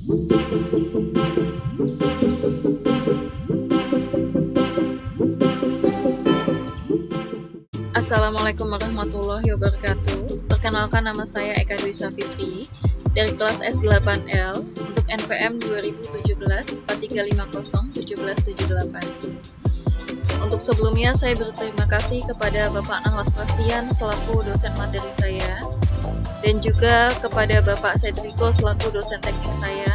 Assalamualaikum warahmatullahi wabarakatuh. Perkenalkan, nama saya Eka Dwi Safitri dari kelas S8L untuk NPM 2017 43501778. Untuk sebelumnya saya berterima kasih kepada Bapak Ahmad Prastian selaku dosen materi saya dan juga kepada Bapak Cedrico selaku dosen teknik saya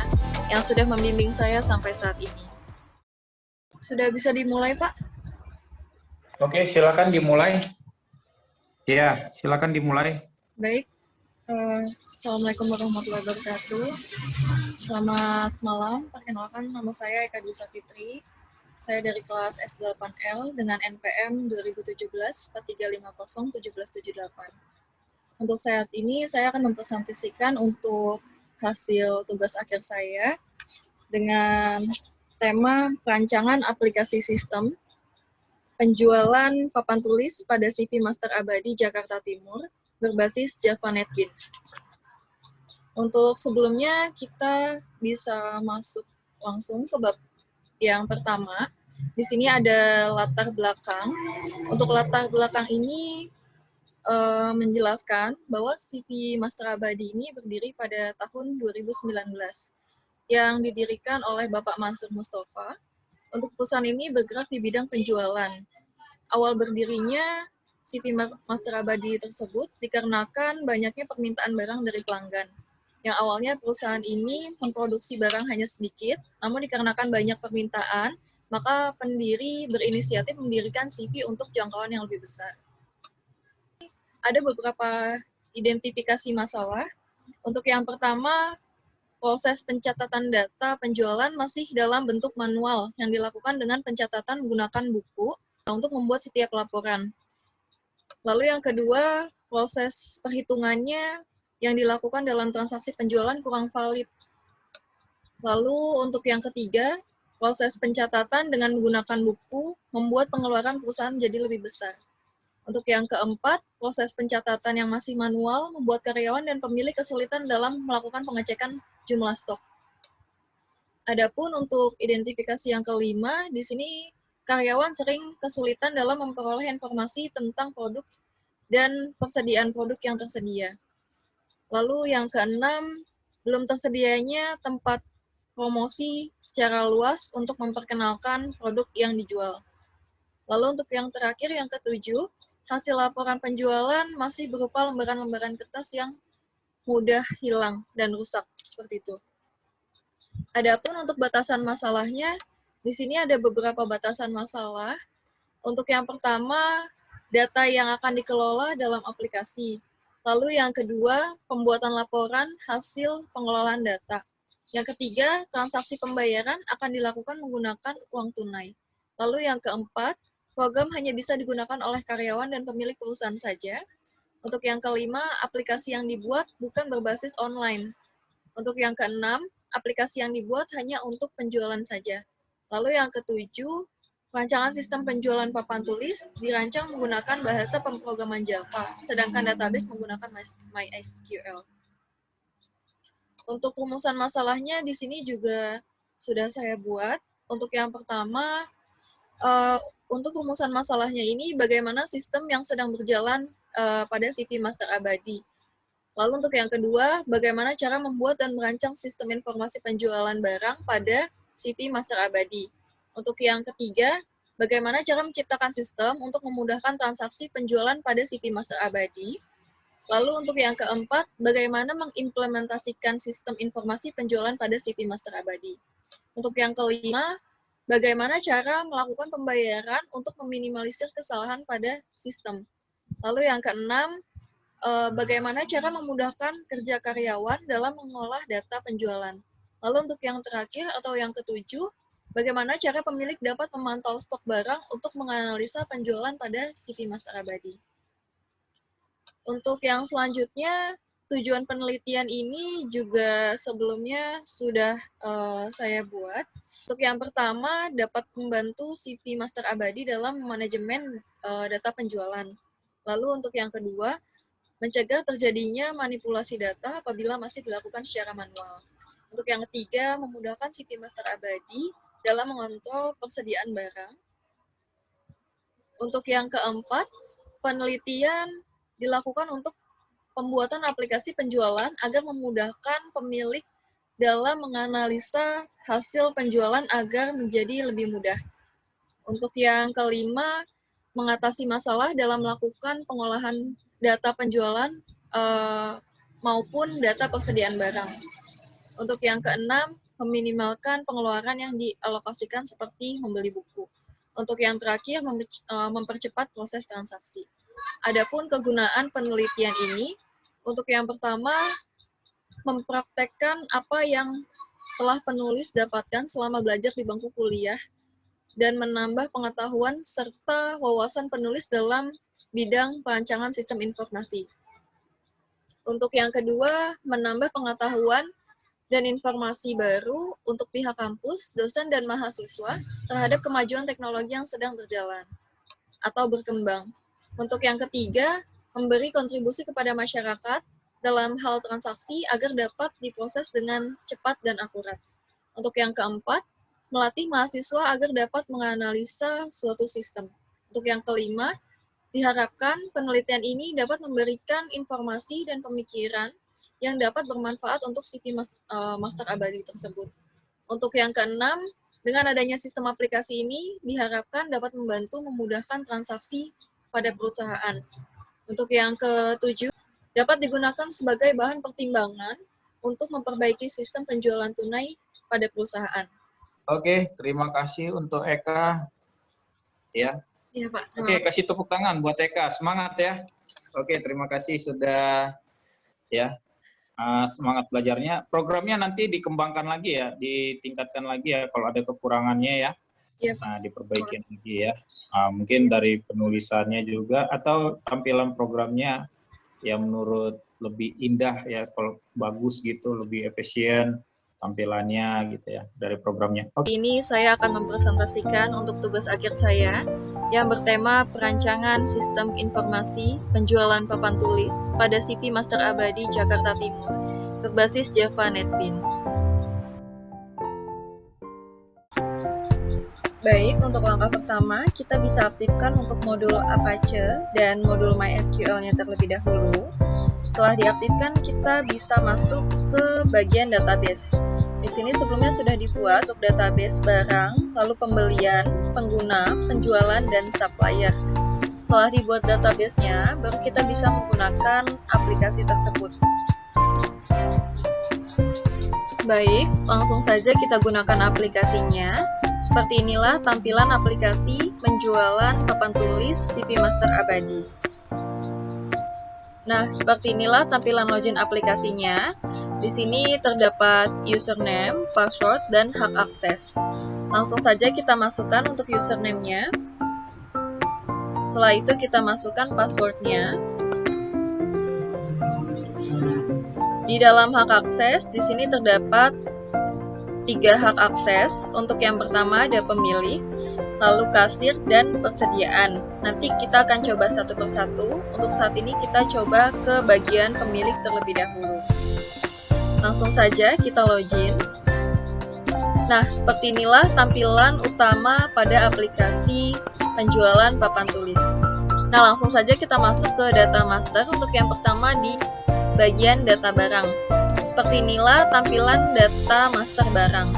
yang sudah membimbing saya sampai saat ini. Sudah bisa dimulai, Pak? Oke, silakan dimulai. Ya, silakan dimulai. Baik. Assalamualaikum warahmatullahi wabarakatuh. Selamat malam. Perkenalkan, nama saya Eka Dwi Safitri. Saya dari kelas S8L dengan NPM 2017 43501778. Untuk saat ini saya akan mempresentasikan untuk hasil tugas akhir saya dengan tema perancangan aplikasi sistem penjualan papan tulis pada CV Master Abadi Jakarta Timur berbasis Java NetBeans. Untuk sebelumnya kita bisa masuk langsung ke bab yang pertama. Di sini ada latar belakang. Untuk latar belakang ini menjelaskan bahwa CV Master Abadi ini berdiri pada tahun 2019 yang didirikan oleh Bapak Mansur Mustafa. Untuk perusahaan ini bergerak di bidang penjualan. Awal berdirinya CV Master Abadi tersebut dikarenakan banyaknya permintaan barang dari pelanggan. Yang awalnya perusahaan ini memproduksi barang hanya sedikit, namun dikarenakan banyak permintaan, maka pendiri berinisiatif mendirikan CV untuk jangkauan yang lebih besar. Ada beberapa identifikasi masalah. Untuk yang pertama, proses pencatatan data penjualan masih dalam bentuk manual yang dilakukan dengan pencatatan menggunakan buku untuk membuat setiap laporan. Lalu yang kedua, proses perhitungannya yang dilakukan dalam transaksi penjualan kurang valid. Lalu untuk yang ketiga, proses pencatatan dengan menggunakan buku membuat pengeluaran perusahaan jadi lebih besar. Untuk yang keempat, proses pencatatan yang masih manual membuat karyawan dan pemilik kesulitan dalam melakukan pengecekan jumlah stok. Adapun untuk identifikasi yang kelima, di sini karyawan sering kesulitan dalam memperoleh informasi tentang produk dan persediaan produk yang tersedia. Lalu yang keenam, belum tersedianya tempat promosi secara luas untuk memperkenalkan produk yang dijual. Lalu untuk yang terakhir, yang ketujuh, hasil laporan penjualan masih berupa lembaran-lembaran kertas yang mudah hilang dan rusak, seperti itu. Adapun untuk batasan masalahnya, di sini ada beberapa batasan masalah. Untuk yang pertama, data yang akan dikelola dalam aplikasi. Lalu yang kedua, pembuatan laporan hasil pengelolaan data. Yang ketiga, transaksi pembayaran akan dilakukan menggunakan uang tunai. Lalu yang keempat, program hanya bisa digunakan oleh karyawan dan pemilik perusahaan saja. Untuk yang kelima, aplikasi yang dibuat bukan berbasis online. Untuk yang keenam, aplikasi yang dibuat hanya untuk penjualan saja. Lalu yang ketujuh, rancangan sistem penjualan papan tulis dirancang menggunakan bahasa pemrograman Java, sedangkan database menggunakan MySQL. Untuk rumusan masalahnya di sini juga sudah saya buat. Untuk yang pertama, untuk rumusan masalahnya ini bagaimana sistem yang sedang berjalan pada CV Master Abadi. Lalu untuk yang kedua, bagaimana cara membuat dan merancang sistem informasi penjualan barang pada CV Master Abadi. Untuk yang ketiga, bagaimana cara menciptakan sistem untuk memudahkan transaksi penjualan pada CV Master Abadi. Lalu untuk yang keempat, bagaimana mengimplementasikan sistem informasi penjualan pada CV Master Abadi. Untuk yang kelima, bagaimana cara melakukan pembayaran untuk meminimalisir kesalahan pada sistem. Lalu yang keenam, bagaimana cara memudahkan kerja karyawan dalam mengolah data penjualan. Lalu untuk yang terakhir atau yang ketujuh, bagaimana cara pemilik dapat memantau stok barang untuk menganalisa penjualan pada CV Master Abadi. Untuk yang selanjutnya, tujuan penelitian ini juga sebelumnya sudah saya buat. Untuk yang pertama, dapat membantu CV Master Abadi dalam manajemen data penjualan. Lalu untuk yang kedua, mencegah terjadinya manipulasi data apabila masih dilakukan secara manual. Untuk yang ketiga, memudahkan CP Master Abadi dalam mengontrol persediaan barang. Untuk yang keempat, penelitian dilakukan untuk pembuatan aplikasi penjualan agar memudahkan pemilik dalam menganalisa hasil penjualan agar menjadi lebih mudah. Untuk yang kelima, mengatasi masalah dalam melakukan pengolahan data penjualan maupun data persediaan barang. Untuk yang keenam, meminimalkan pengeluaran yang dialokasikan seperti membeli buku. Untuk yang terakhir, mempercepat proses transaksi. Adapun kegunaan penelitian ini, untuk yang pertama, mempraktekkan apa yang telah penulis dapatkan selama belajar di bangku kuliah dan menambah pengetahuan serta wawasan penulis dalam bidang perancangan sistem informasi. Untuk yang kedua, menambah pengetahuan dan informasi baru untuk pihak kampus, dosen, dan mahasiswa terhadap kemajuan teknologi yang sedang berjalan atau berkembang. Untuk yang ketiga, memberi kontribusi kepada masyarakat dalam hal transaksi agar dapat diproses dengan cepat dan akurat. Untuk yang keempat, melatih mahasiswa agar dapat menganalisa suatu sistem. Untuk yang kelima, diharapkan penelitian ini dapat memberikan informasi dan pemikiran yang dapat bermanfaat untuk CP Master Abadi tersebut. Untuk yang keenam, dengan adanya sistem aplikasi ini diharapkan dapat membantu memudahkan transaksi pada perusahaan. Untuk yang ketujuh, dapat digunakan sebagai bahan pertimbangan untuk memperbaiki sistem penjualan tunai pada perusahaan. Oke, terima kasih untuk Eka. Ya. Iya, Pak. Oke, kasih tepuk tangan buat Eka. Semangat ya. Oke, terima kasih sudah ya semangat belajarnya. Programnya nanti dikembangkan lagi ya, ditingkatkan lagi ya kalau ada kekurangannya ya. Iya. Nah, diperbaiki lagi ya. Mungkin dari penulisannya juga atau tampilan programnya yang menurut lebih indah ya, kalau bagus gitu, lebih efisien tampilannya gitu ya dari programnya. Oke. Ini saya akan mempresentasikan untuk tugas akhir saya yang bertema perancangan sistem informasi penjualan papan tulis pada CP Master Abadi Jakarta Timur berbasis Java NetBeans. Baik, untuk langkah pertama kita bisa aktifkan untuk modul Apache dan modul MySQL-nya terlebih dahulu. Setelah diaktifkan, kita bisa masuk ke bagian database. Di sini sebelumnya sudah dibuat untuk database barang, lalu pembelian, pengguna, penjualan, dan supplier. Setelah dibuat database-nya, baru kita bisa menggunakan aplikasi tersebut. Baik, langsung saja kita gunakan aplikasinya. Seperti inilah tampilan aplikasi penjualan papan tulis CP Master Abadi. Nah, seperti inilah tampilan login aplikasinya. Di sini terdapat username, password, dan hak akses. Langsung saja kita masukkan untuk username-nya. Setelah itu kita masukkan password-nya. Di dalam hak akses, di sini terdapat 3 hak akses. Untuk yang pertama ada pemilik, lalu kasir, dan persediaan. Nanti kita akan coba satu persatu. Untuk saat ini kita coba ke bagian pemilik terlebih dahulu. Langsung saja kita login. Nah, seperti inilah tampilan utama pada aplikasi penjualan papan tulis. Nah, langsung saja kita masuk ke data master untuk yang pertama di bagian data barang. Seperti inilah tampilan data master barang.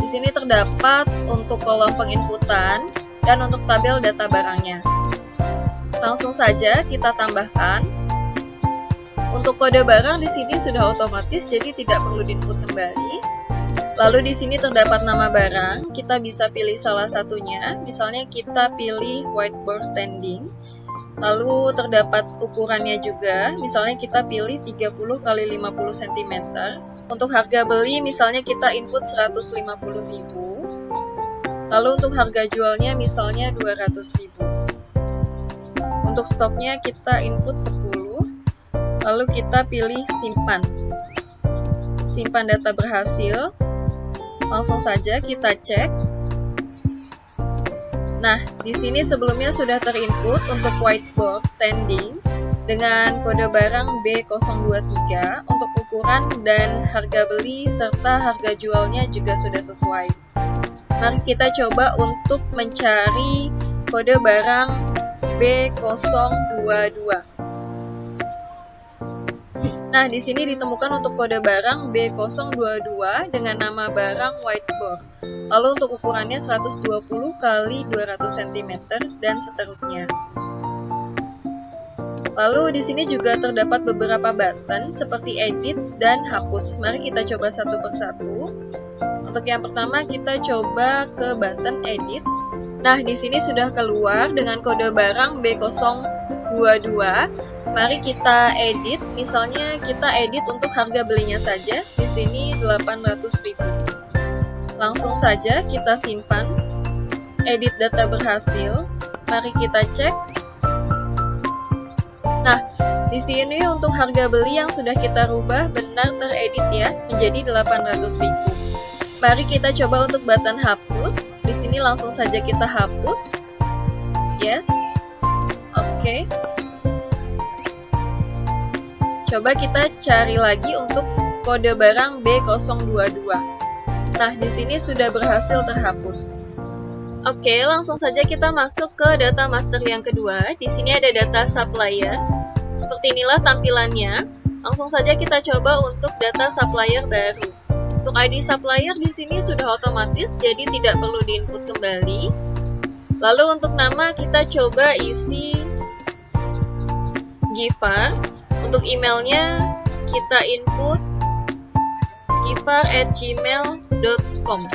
Di sini terdapat untuk kolom penginputan dan untuk tabel data barangnya. Langsung saja kita tambahkan. Untuk kode barang di sini sudah otomatis, jadi tidak perlu diinput kembali. Lalu di sini terdapat nama barang, kita bisa pilih salah satunya. Misalnya kita pilih whiteboard standing. Lalu terdapat ukurannya juga, misalnya kita pilih 30 x 50 cm. Untuk harga beli misalnya kita input 150.000. Lalu untuk harga jualnya misalnya 200.000. Untuk stoknya kita input 10. Lalu kita pilih simpan. Simpan data berhasil. Langsung saja kita cek. Nah, di sini sebelumnya sudah terinput untuk whiteboard standing dengan kode barang B023 untuk ukuran dan harga beli serta harga jualnya juga sudah sesuai. Mari kita coba untuk mencari kode barang B022. Nah, di sini ditemukan untuk kode barang B022 dengan nama barang whiteboard. Lalu untuk ukurannya 120 x 200 cm dan seterusnya. Lalu di sini juga terdapat beberapa button seperti edit dan hapus. Mari kita coba satu persatu. Untuk yang pertama kita coba ke button edit. Nah, di sini sudah keluar dengan kode barang B022. Mari kita edit. Misalnya kita edit untuk harga belinya saja. Di sini 800.000. Langsung saja kita simpan. Edit data berhasil. Mari kita cek. Nah, di sini untuk harga beli yang sudah kita rubah benar teredit ya, menjadi 800.000. Mari kita coba untuk button hapus. Di sini langsung saja kita hapus. Yes. Oke. Coba kita cari lagi untuk kode barang B022. Nah, di sini sudah berhasil terhapus. Oke, langsung saja kita masuk ke data master yang kedua. Di sini ada data supplier. Seperti inilah tampilannya. Langsung saja kita coba untuk data supplier baru. Untuk ID supplier di sini sudah otomatis, jadi tidak perlu diinput kembali. Lalu untuk nama kita coba isi Gifar. Untuk emailnya kita input gifar@gmail.com.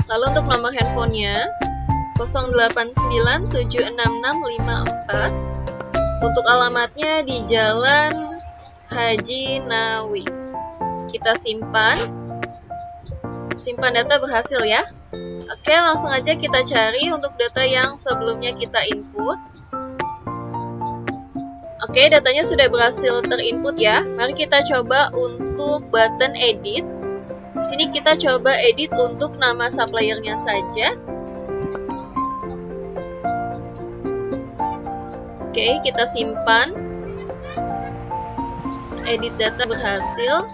Lalu untuk nomor handphonenya 08976654. Untuk alamatnya di Jalan Haji Nawi. Kita simpan. Simpan data berhasil ya. Oke, langsung aja kita cari untuk data yang sebelumnya kita input. Oke, datanya sudah berhasil terinput ya. Mari kita coba untuk button edit. Di sini kita coba edit untuk nama suppliernya saja. Oke, kita simpan. Edit data berhasil.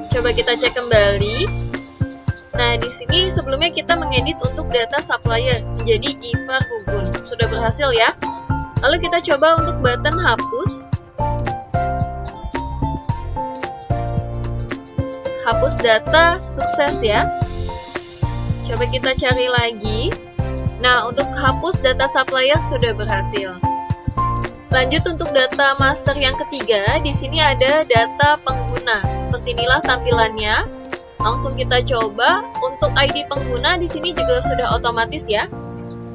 Coba kita cek kembali. Nah, di sini sebelumnya kita mengedit untuk data supplier menjadi Gifar Gugun. Sudah berhasil ya. Lalu kita coba untuk button hapus. Hapus data sukses ya. Coba kita cari lagi. Nah, untuk hapus data supplier sudah berhasil. Lanjut untuk data master yang ketiga, di sini ada data pengguna. Seperti inilah tampilannya. Langsung kita coba. Untuk ID pengguna di sini juga sudah otomatis ya.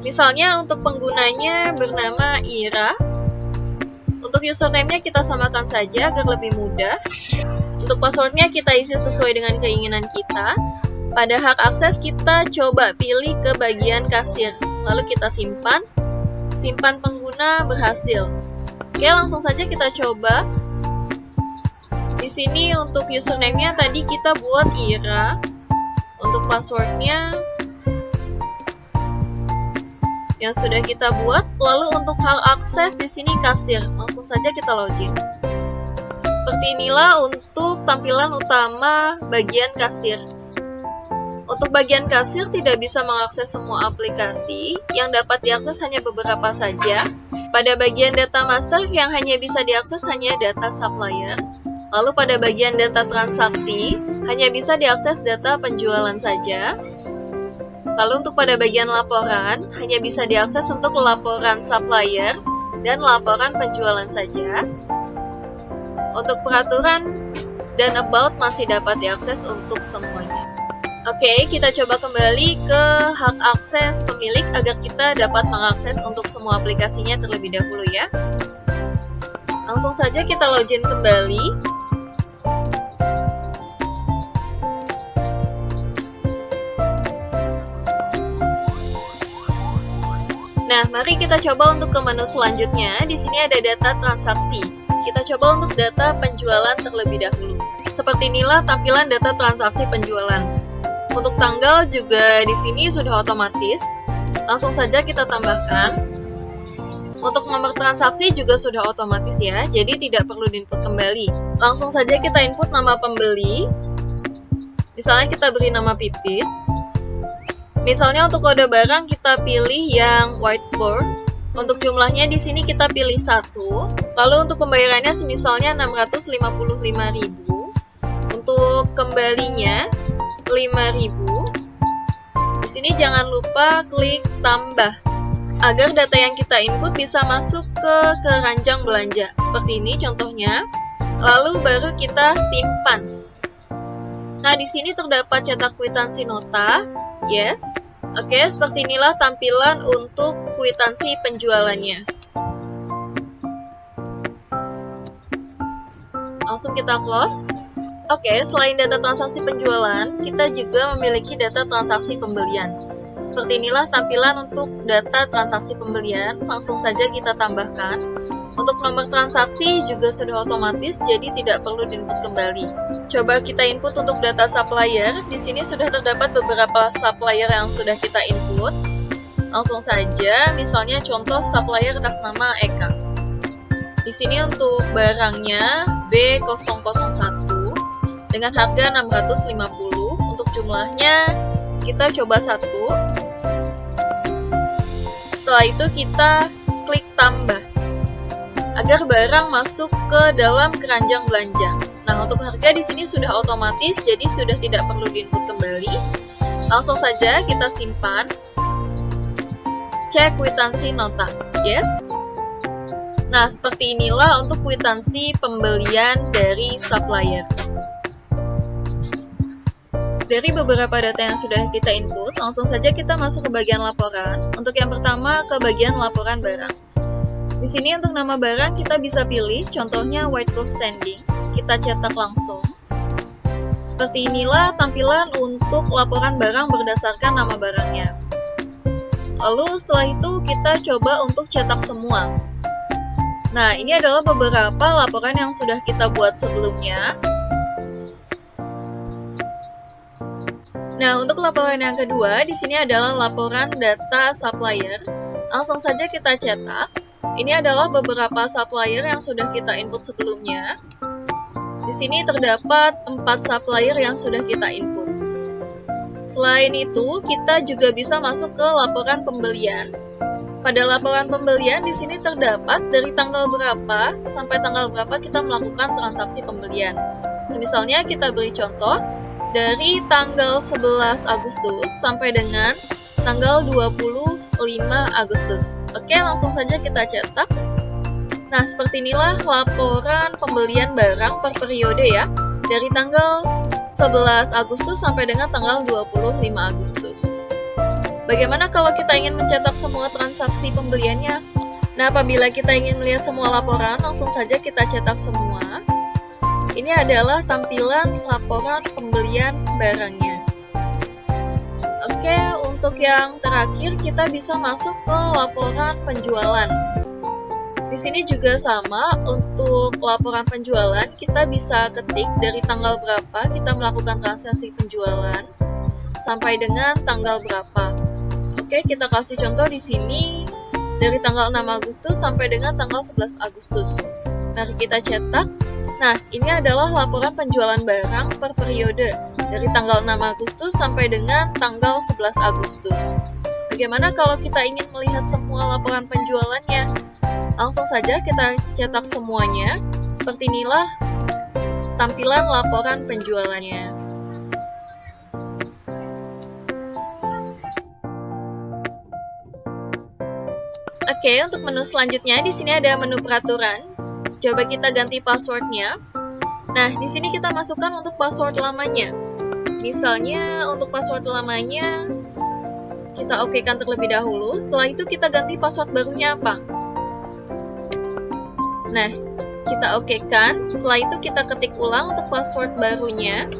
Misalnya untuk penggunanya bernama Ira. Untuk username-nya kita samakan saja agar lebih mudah. Untuk password-nya kita isi sesuai dengan keinginan kita. Pada hak akses kita coba pilih ke bagian kasir. Lalu kita simpan. Simpan pengguna berhasil. Oke, langsung saja kita coba. Di sini untuk username-nya tadi kita buat Ira. Untuk password-nya yang sudah kita buat. Lalu untuk hak akses di sini kasir. Langsung saja kita login. Seperti inilah untuk tampilan utama bagian kasir. Untuk bagian kasir tidak bisa mengakses semua aplikasi, yang dapat diakses hanya beberapa saja. Pada bagian data master yang hanya bisa diakses hanya data supplier. Lalu pada bagian data transaksi, hanya bisa diakses data penjualan saja. Lalu untuk pada bagian laporan, hanya bisa diakses untuk laporan supplier dan laporan penjualan saja. Untuk peraturan dan about masih dapat diakses untuk semuanya. Oke, kita coba kembali ke hak akses pemilik agar kita dapat mengakses untuk semua aplikasinya terlebih dahulu ya. Langsung saja kita login kembali. Nah, mari kita coba untuk ke menu selanjutnya. Di sini ada data transaksi. Kita coba untuk data penjualan terlebih dahulu. Seperti inilah tampilan data transaksi penjualan. Untuk tanggal juga di sini sudah otomatis. Langsung saja kita tambahkan. Untuk nomor transaksi juga sudah otomatis ya, jadi tidak perlu diinput kembali. Langsung saja kita input nama pembeli. Misalnya kita beri nama Pipit. Misalnya untuk kode barang kita pilih yang whiteboard. Untuk jumlahnya di sini kita pilih 1. Lalu untuk pembayarannya semisalnya 655.000. Untuk kembalinya 5.000. Di sini jangan lupa klik tambah agar data yang kita input bisa masuk ke keranjang belanja. Seperti ini contohnya. Lalu baru kita simpan. Nah, di sini terdapat cetak kwitansi nota. Yes. Oke, seperti inilah tampilan untuk kwitansi penjualannya. Langsung kita close. Oke, selain data transaksi penjualan, kita juga memiliki data transaksi pembelian. Seperti inilah tampilan untuk data transaksi pembelian. Langsung saja kita tambahkan. Untuk nomor transaksi juga sudah otomatis, jadi tidak perlu diinput kembali. Coba kita input untuk data supplier. Di sini sudah terdapat beberapa supplier yang sudah kita input. Langsung saja, misalnya contoh supplier atas nama Eka. Di sini untuk barangnya B001 dengan harga 650. Untuk jumlahnya kita coba 1. Setelah itu kita klik tambah agar barang masuk ke dalam keranjang belanja. Nah, untuk harga di sini sudah otomatis, jadi sudah tidak perlu diinput kembali. Langsung saja kita simpan. Cek kwitansi nota. Yes. Nah, seperti inilah untuk kwitansi pembelian dari supplier. Dari beberapa data yang sudah kita input, langsung saja kita masuk ke bagian laporan. Untuk yang pertama, ke bagian laporan barang. Di sini untuk nama barang kita bisa pilih, contohnya whiteboard standing. Kita cetak langsung. Seperti inilah tampilan untuk laporan barang berdasarkan nama barangnya. Lalu setelah itu kita coba untuk cetak semua. Nah, ini adalah beberapa laporan yang sudah kita buat sebelumnya. Nah, untuk laporan yang kedua, di sini adalah laporan data supplier. Langsung saja kita cetak. Ini adalah beberapa supplier yang sudah kita input sebelumnya. Di sini terdapat 4 supplier yang sudah kita input. Selain itu, kita juga bisa masuk ke laporan pembelian. Pada laporan pembelian, di sini terdapat dari tanggal berapa sampai tanggal berapa kita melakukan transaksi pembelian. Misalnya kita beri contoh, dari tanggal 11 Agustus sampai dengan tanggal 25 Agustus. Oke, langsung saja kita cetak. Nah, seperti inilah laporan pembelian barang per periode ya. Dari tanggal 11 Agustus sampai dengan tanggal 25 Agustus. Bagaimana kalau kita ingin mencetak semua transaksi pembeliannya? Nah, apabila kita ingin melihat semua laporan, langsung saja kita cetak semua. Ini adalah tampilan laporan pembelian barangnya. Oke, untuk yang terakhir kita bisa masuk ke laporan penjualan. Di sini juga sama, untuk laporan penjualan kita bisa ketik dari tanggal berapa kita melakukan transaksi penjualan sampai dengan tanggal berapa. Oke, kita kasih contoh di sini dari tanggal 6 Agustus sampai dengan tanggal 11 Agustus. Mari kita cetak. Nah, ini adalah laporan penjualan barang per periode dari tanggal 6 Agustus sampai dengan tanggal 11 Agustus. Bagaimana kalau kita ingin melihat semua laporan penjualannya? Langsung saja kita cetak semuanya. Seperti inilah tampilan laporan penjualannya. Oke, untuk menu selanjutnya di sini ada menu peraturan. Coba kita ganti passwordnya. Nah, di sini kita masukkan untuk password lamanya. Misalnya untuk password lamanya kita okekan terlebih dahulu. Setelah itu kita ganti password barunya apa? Nah, kita okekan. Setelah itu kita ketik ulang untuk password barunya.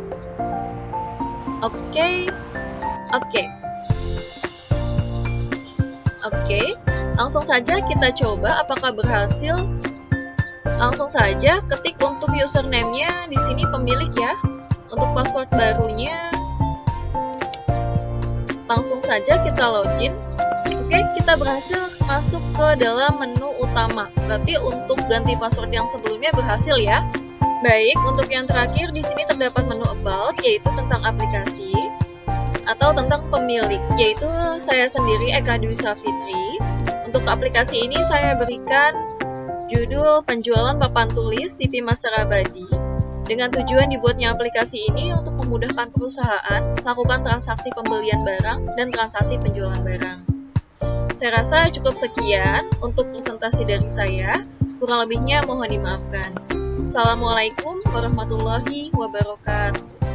Oke. Langsung saja kita coba apakah berhasil. Langsung saja ketik untuk username-nya di sini pemilik ya. Untuk password barunya langsung saja kita login. Oke, kita berhasil masuk ke dalam menu utama. Berarti untuk ganti password yang sebelumnya berhasil ya. Baik, untuk yang terakhir di sini terdapat menu about, yaitu tentang aplikasi atau tentang pemilik, yaitu saya sendiri Eka Dwi Safitri. Untuk aplikasi ini saya berikan judul penjualan papan tulis CV Master Abadi. Dengan tujuan dibuatnya aplikasi ini untuk memudahkan perusahaan melakukan transaksi pembelian barang dan transaksi penjualan barang. Saya rasa cukup sekian untuk presentasi dari saya. Kurang lebihnya mohon dimaafkan. Assalamualaikum warahmatullahi wabarakatuh.